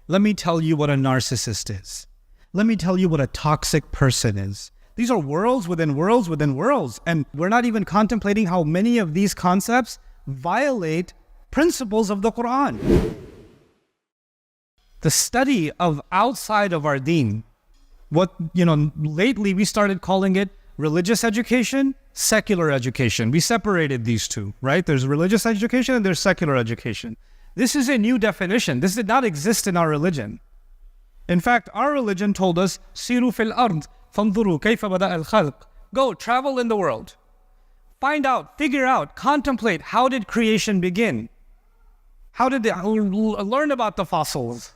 Let me tell you what a narcissist is. Let me tell you what a toxic person is. These are worlds within worlds within worlds. And we're not even contemplating how many of these concepts violate principles of the Quran. The study of outside of our deen, lately we started calling it religious education, secular education. We separated these two, right? There's religious education and there's secular education. This is a new definition. This did not exist in our religion. In fact, our religion told us, "Siru fil ard, fanzuru kayfa bada al-khalq." Go, travel in the world. Find out, figure out, contemplate, how did creation begin? How did they learn about the fossils?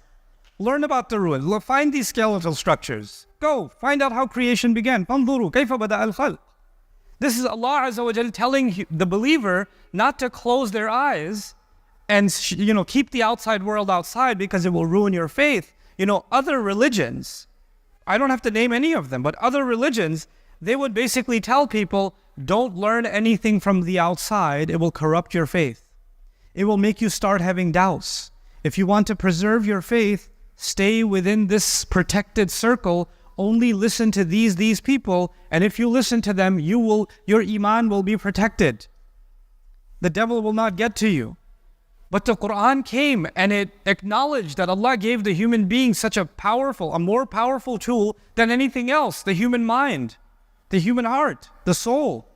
Learn about the ruins. Find these skeletal structures. Go, find out how creation began. فَانْظُرُوا كَيْفَ بَدَأَ الْخَلْقِ. This is Allah Azza wa Jal telling the believer not to close their eyes and keep the outside world outside because it will ruin your faith. Other religions, I don't have to name any of them, but other religions, they would basically tell people, don't learn anything from the outside. It will corrupt your faith. It will make you start having doubts. If you want to preserve your faith, stay within this protected circle. Only listen to these people, and if you listen to them, your iman will be protected. The devil will not get to you. But the Quran came and it acknowledged that Allah gave the human being such a more powerful tool than anything else, the human mind, the human heart, the soul.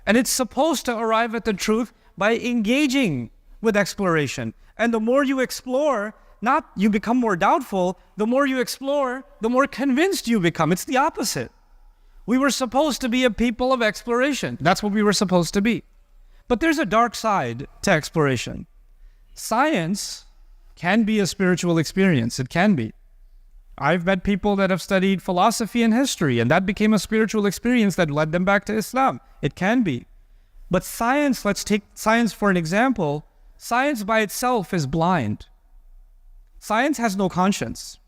And it's supposed to arrive at the truth by engaging with exploration. And the more you explore, not you become more doubtful, the more you explore, the more convinced you become. It's the opposite. We were supposed to be a people of exploration. That's what we were supposed to be. But there's a dark side to exploration. Science can be a spiritual experience. It can be. I've met people that have studied philosophy and history, and that became a spiritual experience that led them back to Islam. It can be. But science, let's take science for an example. Science by itself is blind. Science has no conscience.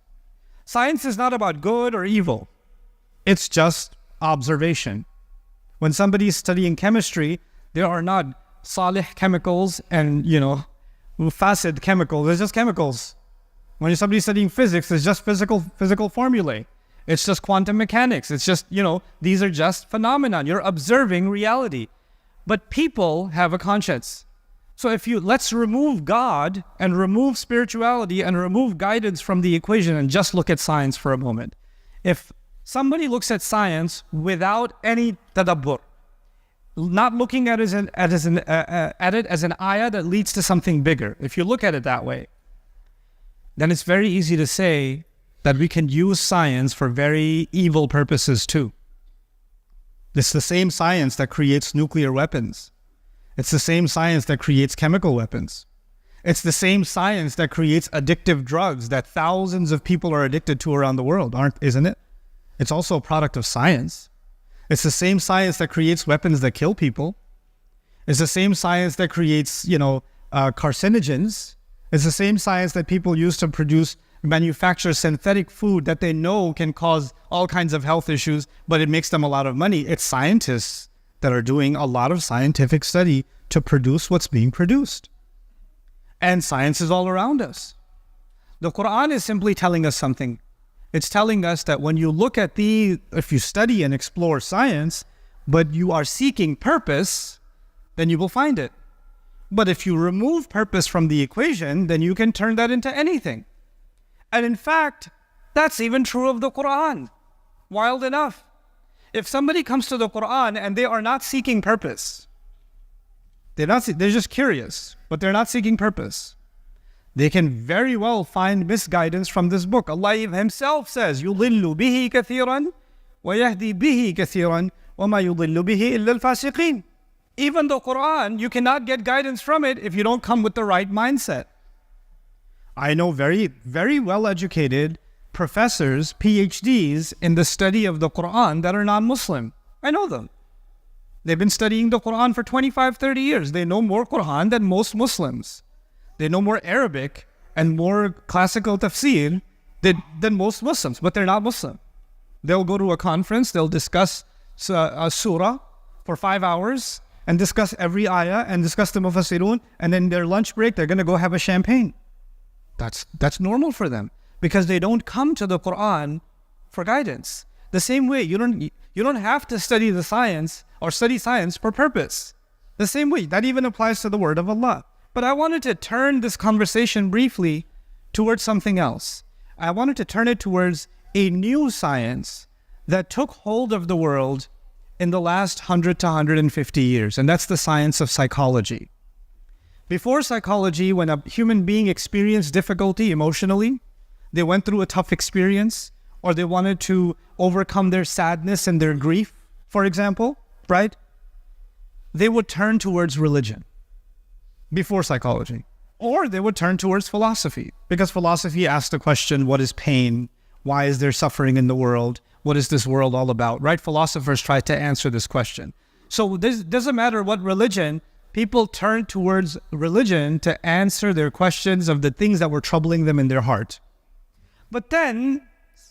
Science is not about good or evil. It's just observation. When somebody is studying chemistry, there are not salih chemicals and, fasid chemicals. There's just chemicals. When somebody's studying physics, it's just physical formulae. It's just quantum mechanics. It's just, these are just phenomena. You're observing reality. But people have a conscience. So let's remove God and remove spirituality and remove guidance from the equation and just look at science for a moment. If somebody looks at science without any tadabbur, not looking at it as an ayah that leads to something bigger, if you look at it that way, then it's very easy to say that we can use science for very evil purposes too. It's the same science that creates nuclear weapons. It's the same science that creates chemical weapons. It's the same science that creates addictive drugs that thousands of people are addicted to around the world, isn't it? It's also a product of science. It's the same science that creates weapons that kill people. It's the same science that creates, carcinogens. It's the same science that people use to manufacture synthetic food that they know can cause all kinds of health issues, but it makes them a lot of money. It's scientists that are doing a lot of scientific study to produce what's being produced. And science is all around us. The Quran is simply telling us something. It's telling us that when you look at if you study and explore science, but you are seeking purpose, then you will find it. But if you remove purpose from the equation, then you can turn that into anything. And in fact, that's even true of the Quran. Wild enough. If somebody comes to the Quran and they are not seeking purpose, they're just curious, but they're not seeking purpose, they can very well find misguidance from this book. Allah Himself says, يُضِلُّ بِهِ كَثِيرًا وَيَهْدِي بِهِ كَثِيرًا وَمَا يُضِلُّ بِهِ إِلَّا الْفَاسِقِينَ. Even the Quran, you cannot get guidance from it if you don't come with the right mindset. I know very, very well-educated professors, PhDs in the study of the Quran that are non-Muslim. I know them. They've been studying the Quran for 25, 30 years. They know more Quran than most Muslims. They know more Arabic and more classical tafsir than most Muslims, but they're not Muslim. They'll go to a conference, they'll discuss a surah for 5 hours and discuss every ayah and discuss the mufassirun, and then their lunch break, they're going to go have a champagne. That's normal for them. because they don't come to the Quran for guidance. The same way, you don't have to study the science or study science for purpose. The same way, that even applies to the word of Allah. But I wanted to turn this conversation briefly towards something else. I wanted to turn it towards a new science that took hold of the world in the last 100 to 150 years, and that's the science of psychology. Before psychology, when a human being experienced difficulty emotionally, they went through a tough experience, or they wanted to overcome their sadness and their grief, for example, right? They would turn towards religion before psychology. Or they would turn towards philosophy, because philosophy asks the question, what is pain? Why is there suffering in the world? What is this world all about, right? Philosophers try to answer this question. So this doesn't matter what religion, people turn towards religion to answer their questions of the things that were troubling them in their heart. But then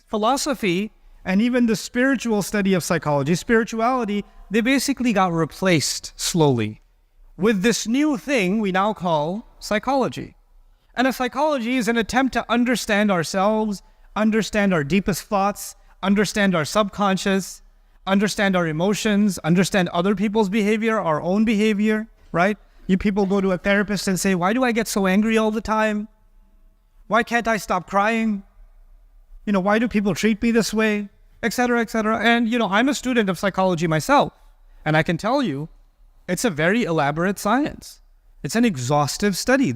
philosophy and even the spiritual study of psychology, spirituality, they basically got replaced slowly with this new thing we now call psychology. And a psychology is an attempt to understand ourselves, understand our deepest thoughts, understand our subconscious, understand our emotions, understand other people's behavior, our own behavior, right? You people go to a therapist and say, why do I get so angry all the time? Why can't I stop crying? Why do people treat me this way? Etc., etc. And, I'm a student of psychology myself, and I can tell you, it's a very elaborate science. It's an exhaustive study.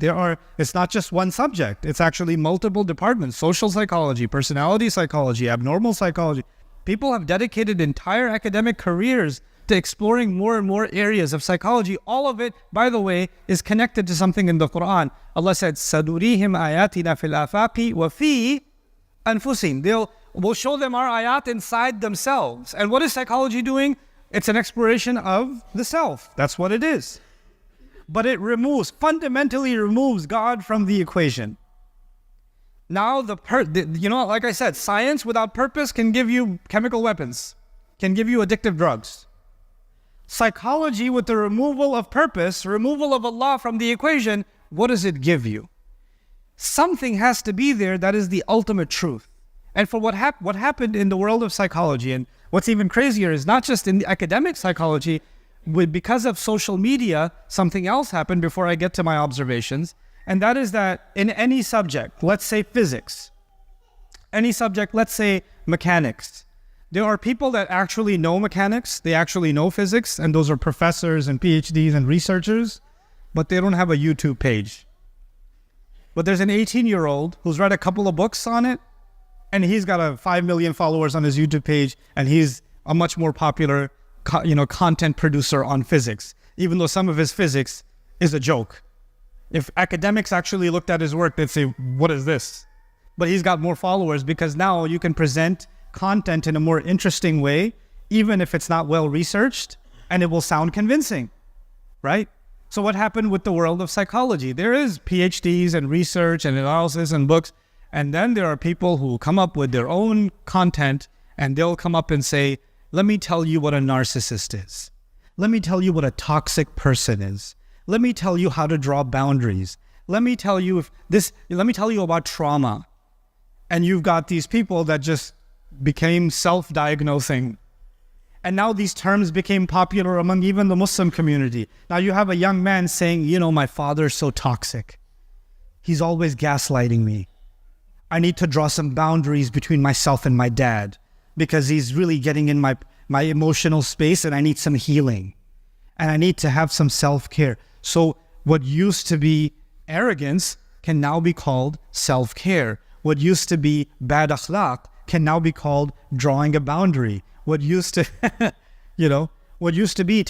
It's not just one subject. It's actually multiple departments: social psychology, personality psychology, abnormal psychology. People have dedicated entire academic careers to exploring more and more areas of psychology. All of it, by the way, is connected to something in the Quran. Allah said, "Sadurihim ayatina fil afaqi wa fi anfusihim." We'll show them our ayat inside themselves. And what is psychology doing? It's an exploration of the self. That's what it is. But it fundamentally removes God from the equation. Now, like I said, science without purpose can give you chemical weapons, can give you addictive drugs. Psychology with the removal of purpose, removal of Allah from the equation, what does it give you? Something has to be there that is the ultimate truth. And for what happened in the world of psychology, and what's even crazier is not just in the academic psychology, because of social media, something else happened before I get to my observations. And that is that in any subject, let's say physics, any subject, let's say mechanics, there are people that actually know mechanics, they actually know physics, and those are professors and PhDs and researchers, but they don't have a YouTube page. But there's an 18-year-old who's read a couple of books on it, and he's got 5 million followers on his YouTube page, and he's a much more popular content producer on physics, even though some of his physics is a joke. If academics actually looked at his work, they'd say, what is this? But he's got more followers because now you can present content in a more interesting way, even if it's not well researched, and it will sound convincing, right? So what happened with the world of psychology? There is PhDs and research and analysis and books, and then there are people who come up with their own content, and they'll come up and say, let me tell you what a narcissist is. Let me tell you what a toxic person is. Let me tell you how to draw boundaries. Let me tell you about trauma. And you've got these people that just became self-diagnosing. And now these terms became popular among even the Muslim community. Now you have a young man saying, my father's so toxic. He's always gaslighting me. I need to draw some boundaries between myself and my dad because he's really getting in my emotional space, and I need some healing. And I need to have some self-care. So what used to be arrogance can now be called self-care. What used to be bad akhlaq can now be called drawing a boundary. What used to, what used to be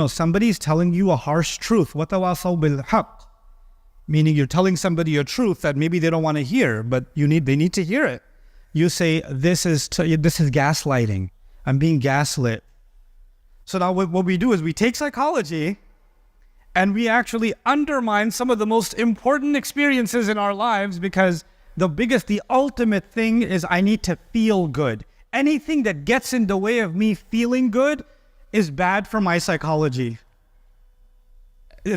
somebody's telling you a harsh truth. وَتَوَاصَوْا بِالْحَقِّ. Meaning you're telling somebody a truth that maybe they don't want to hear, but they need to hear it. You say, this is gaslighting. I'm being gaslit. So now what we do is we take psychology and we actually undermine some of the most important experiences in our lives, because the ultimate thing is I need to feel good. Anything that gets in the way of me feeling good is bad for my psychology.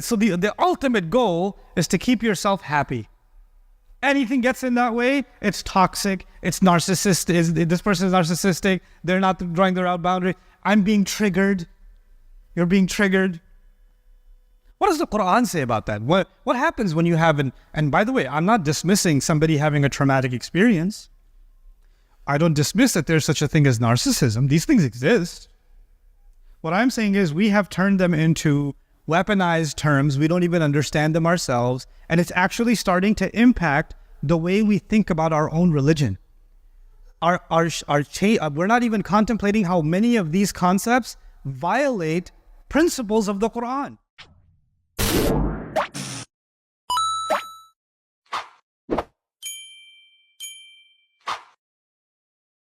So the ultimate goal is to keep yourself happy. Anything gets in that way, it's toxic, it's narcissistic, this person is narcissistic, they're not drawing their out boundary. I'm being triggered. You're being triggered. What does the Quran say about that? What happens when you have and by the way, I'm not dismissing somebody having a traumatic experience. I don't dismiss that there's such a thing as narcissism. These things exist. What I'm saying is we have turned them into weaponized terms. We don't even understand them ourselves. And it's actually starting to impact the way we think about our own religion. We're not even contemplating how many of these concepts violate principles of the Quran.